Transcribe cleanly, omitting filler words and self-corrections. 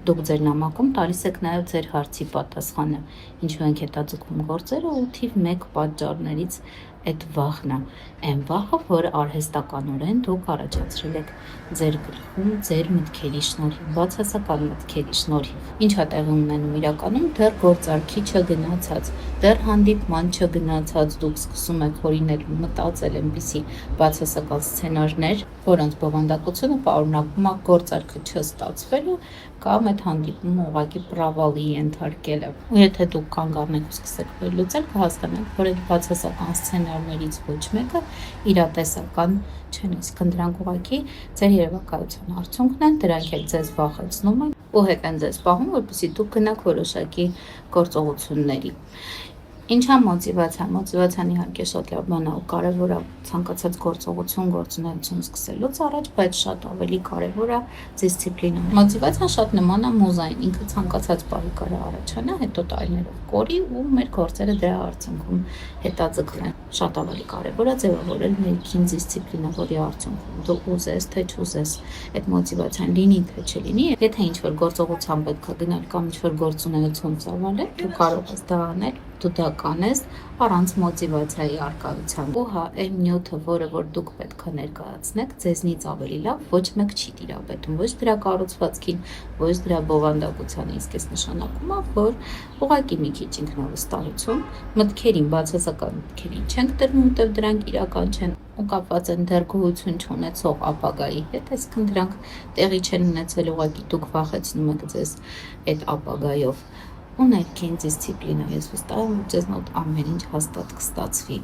Դուք ձեր նամակում տալիս եք նաև ձեր հարցի պատասխանը, ինչու ենք հետաձգում գործերը ու թիվ 1 պատճառներից այդ վախն է, այն վախը, որ արհեստականորեն դուք առաջացրել եք ձեր գլխում ձեր մտքերի շնորհիվ, բացասական մտքերի շնորհիվ։ Ինչ է տեղի ունենում իրականում, դեռ գործարքի չգնացած, դեռ հանդիպման չգնացած դուք սկսում եք հորինել ու մտածել այնպիսի բացասական սցենարներ, որոնց բովանդակությունը պարունակում է գործարքը չստացվելը կամ այդ հանդիպումը ուղղակի պրավալի ենթարկելը։ Ու եթե դուք կանգ առնեք ու սկսեք վերլուծել, կհասկանաք, որ այդ բացասական սցենարներից ոչ մեկը իրատեսական չեն, այսինքն դրանք ուղղակի ձեր երևակայության արդյունքն են, դրանք էլ ձեզ վախեցնում են ու հետ են ձեզ պահում, որպեսզի դուք գնաք որոշակի գործողությունների։ Ինչ է մոտիվացիա։ Մոտիվացիան իհարկե շատ լավ բան է ու կարևոր է ցանկացած գործողություն, գործունեություն սկսելուց առաջ, բայց շատ ավելի կարևոր է դիսցիպլինան։ Մոտիվացիան շատ նման է մուզային, ինքը ցանկացած բառի կարա առաջանա, հետո տարիներով կորի ու մեր գործերը դրա արդյունքում հետաձգվեն։ Շատ ավելի կարևոր է ձևավորել ներքին դիսցիպլինա, որի արդյունքում դու ուզես թե չուզես, այդ մոտիվացիան լինի թե չլինի, եթե ինչ-որ գործողության պետք է գնալ կամ ինչ-որ գործունեություն ծավալել, դու կարող ես դա անել, դու դա կանես առանց մոտիվացիայի առկայության։ Ու հա, այն նյութը, որը որ դուք պետք է ներկայացնեք, ձեզնից ավելի լավ ոչ մեկ չի տիրապետում, ոչ դրա կառուցվածքին, ոչ դրա բովանդակությանը, իսկ այս նշանակում է, որ ուղղակի մի քիչ ինքնավստահություն, մտքերին, բացասական մտքերին չենք տրվում, որտեղ դրանք իրական չեն ու կապված են դեռ գոյություն չունեցող ապագայի հետ, այսինքն դրանք տեղի չեն ունեցել, ուղղակի դուք վախեցնում եք ձեզ այդ ապագայով։ ու ներքին դիսցիպլինա, ես վստահ եմ, որ ձեզնոտ ամեն ինչ հաստատ կստացվի։